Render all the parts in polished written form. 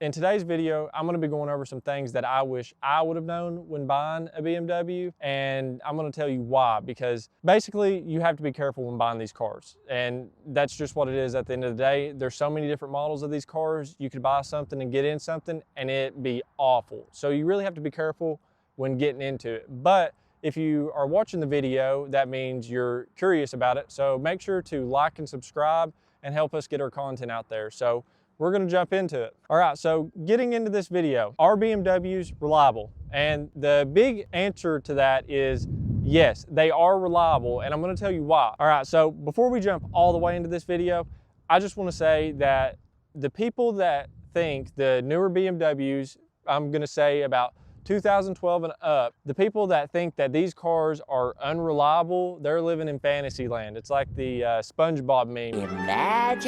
In today's video, I'm gonna be going over some things that I wish I would have known when buying a BMW, and I'm gonna tell you why, because basically you have to be careful when buying these cars, and that's just what it is at the end of the day. There's so many different models of these cars. You could buy something and get in something and it be awful. So you really have to be careful when getting into it. But if you are watching the video, that means you're curious about it. So make sure to like and subscribe and help us get our content out there. So we're gonna jump into it. All right, so getting into this video, are BMWs reliable? And the big answer to that is yes, they are reliable, and I'm gonna tell you why. All right, so before we jump all the way into this video, I just wanna say that the people that think the newer BMWs, I'm gonna say about 2012 and up, the people that think that these cars are unreliable, they're living in fantasy land. It's like the SpongeBob meme. Imagination.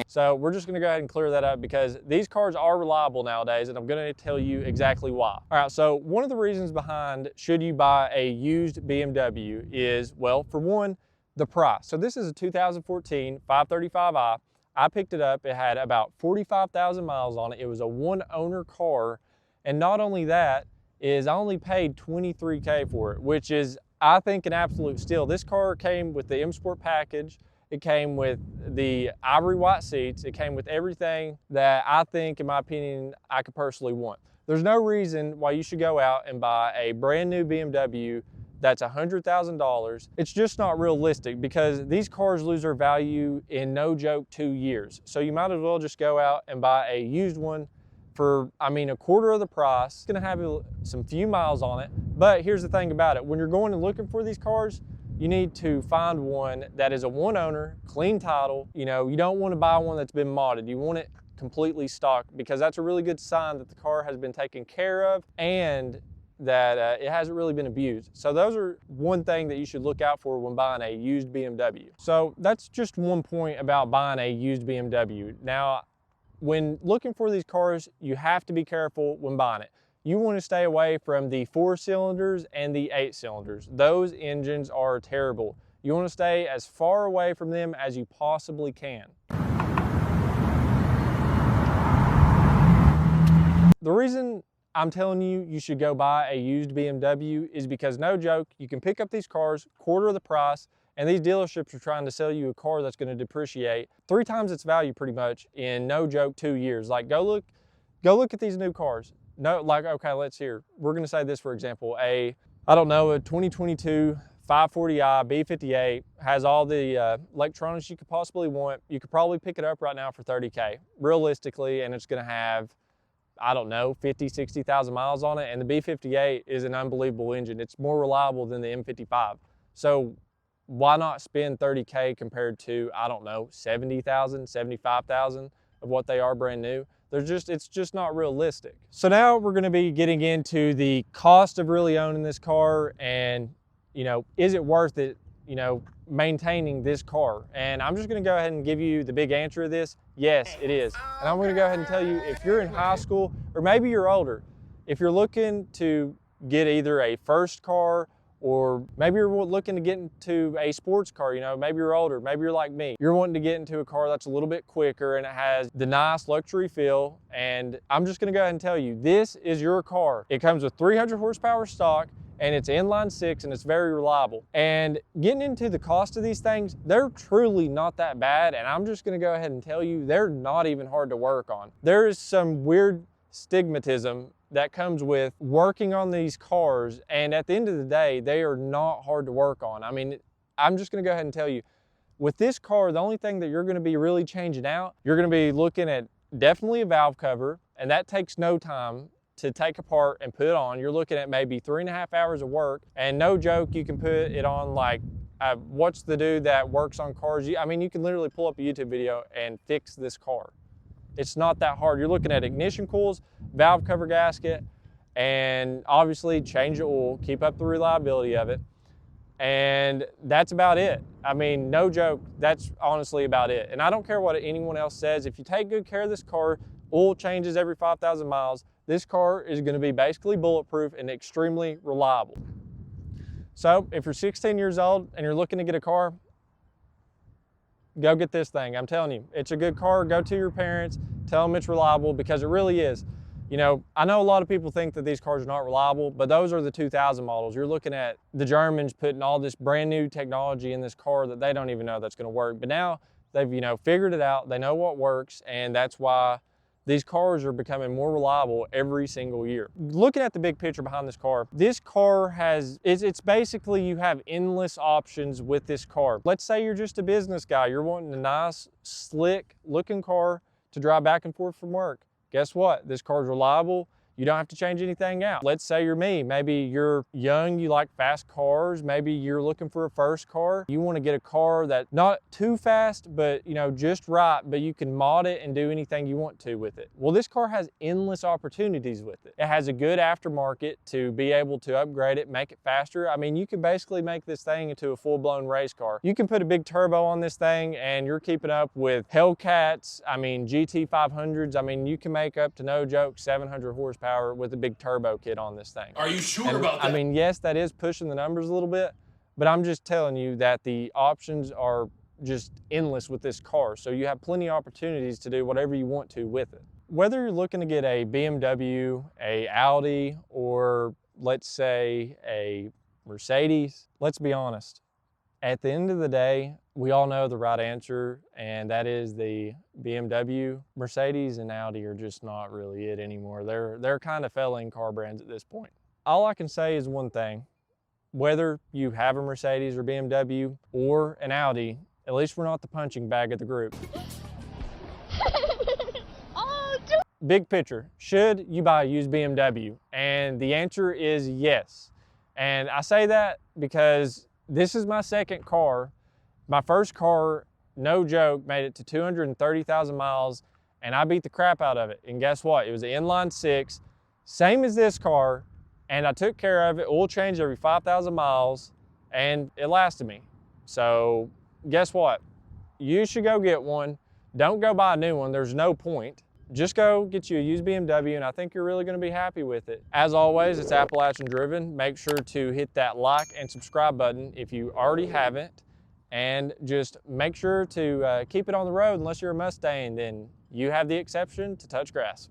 So we're just gonna go ahead and clear that up because these cars are reliable nowadays, and I'm gonna tell you exactly why. All right, so one of the reasons behind should you buy a used BMW is, well, for one, the price. So this is a 2014 535i. I picked it up, it had about 45,000 miles on it. It was a one owner car. And not only that, is I only paid $23K for it, which is, I think, an absolute steal. This car came with the M Sport package. It came with the ivory white seats. It came with everything that I think, in my opinion, I could personally want. There's no reason why you should go out and buy a brand new BMW that's $100,000. It's just not realistic because these cars lose their value in, no joke, 2 years. So you might as well just go out and buy a used one for, I mean, a quarter of the price. It's gonna have some few miles on it. But here's the thing about it. When you're going and looking for these cars, you need to find one that is a one owner, clean title. You know, you don't want to buy one that's been modded. You want it completely stock because that's a really good sign that the car has been taken care of and that it hasn't really been abused. So those are one thing that you should look out for when buying a used BMW. So that's just one point about buying a used BMW. Now, when looking for these cars, you have to be careful when buying it. You want to stay away from the 4 cylinders and the 8 cylinders. Those engines are terrible. You want to stay as far away from them as you possibly can. The reason I'm telling you you should go buy a used BMW is because, no joke, you can pick up these cars quarter of the price, and these dealerships are trying to sell you a car that's going to depreciate 3 times its value pretty much in, no joke, 2 years. Like, go look at these new cars. No, like, okay, let's hear. We're going to say this, for example, I don't know, a 2022 540i B58 has all the electronics you could possibly want. You could probably pick it up right now for 30K, realistically, and it's going to have, I don't know, 50, 60,000 miles on it. And the B58 is an unbelievable engine. It's more reliable than the M55. So why not spend 30K compared to, I don't know, 70,000, 75,000 of what they are brand new? It's just not realistic. So now we're gonna be getting into the cost of really owning this car and, you know, is it worth it, you know, maintaining this car? And I'm just gonna go ahead and give you the big answer of this. Yes, it is. And I'm gonna go ahead and tell you, if you're in high school or maybe you're older, if you're looking to get either a first car or maybe you're looking to get into a sports car, you know, maybe you're older, maybe you're like me. You're wanting to get into a car that's a little bit quicker and it has the nice luxury feel. And I'm just gonna go ahead and tell you, this is your car. It comes with 300 horsepower stock and it's inline 6 and it's very reliable. And getting into the cost of these things, they're truly not that bad. And I'm just gonna go ahead and tell you, they're not even hard to work on. There is some weird stigmatism that comes with working on these cars, and at the end of the day, they are not hard to work on. I mean, I'm just gonna go ahead and tell you, with this car, the only thing that you're gonna be really changing out, you're gonna be looking at definitely a valve cover, and that takes no time to take apart and put on. You're looking at maybe 3.5 hours of work, and no joke, you can put it on like, what's the dude that works on cars? I mean, you can literally pull up a YouTube video and fix this car. It's not that hard. You're looking at ignition coils, valve cover gasket, and obviously change the oil, keep up the reliability of it. And that's about it. I mean, no joke, that's honestly about it. And I don't care what anyone else says. If you take good care of this car, oil changes every 5,000 miles, this car is gonna be basically bulletproof and extremely reliable. So if you're 16 years old and you're looking to get a car, go get this thing. I'm telling you, it's a good car. Go to your parents, tell them it's reliable, because it really is. You know, I know a lot of people think that these cars are not reliable, but those are the 2000 models. You're looking at the Germans putting all this brand new technology in this car that they don't even know that's gonna work. But now they've, you know, figured it out. They know what works, and that's why these cars are becoming more reliable every single year. Looking at the big picture behind this car has, it's basically, you have endless options with this car. Let's say you're just a business guy. You're wanting a nice, slick looking car to drive back and forth from work. Guess what? This car's reliable. You don't have to change anything out. Let's say you're me. Maybe you're young, you like fast cars. Maybe you're looking for a first car. You want to get a car that's not too fast, but you know, just right, but you can mod it and do anything you want to with it. Well, this car has endless opportunities with it. It has a good aftermarket to be able to upgrade it, make it faster. I mean, you can basically make this thing into a full-blown race car. You can put a big turbo on this thing and you're keeping up with Hellcats, I mean, GT500s. I mean, you can make up to, no joke, 700 horsepower with a big turbo kit on this thing. Are you sure about that? I mean, yes, that is pushing the numbers a little bit, but I'm just telling you that the options are just endless with this car. So you have plenty of opportunities to do whatever you want to with it. Whether you're looking to get a BMW, a Audi, or let's say a Mercedes, let's be honest. At the end of the day, we all know the right answer, and that is the BMW. Mercedes and Audi are just not really it anymore. They're kind of failing car brands at this point. All I can say is one thing. Whether you have a Mercedes or BMW or an Audi, at least we're not the punching bag of the group. Big picture, should you buy a used BMW? And the answer is yes. And I say that because this is my second car. My first car, no joke, made it to 230,000 miles, and I beat the crap out of it. And guess what? It was an inline six, same as this car, and I took care of it, oil changed every 5,000 miles, and it lasted me. So guess what? You should go get one. Don't go buy a new one. There's no point. Just go get you a used BMW, and I think you're really going to be happy with it. As always, it's Appalachian Driven. Make sure to hit that like and subscribe button if you already haven't, and just make sure to keep it on the road. Unless you're a Mustang, then you have the exception to touch grass.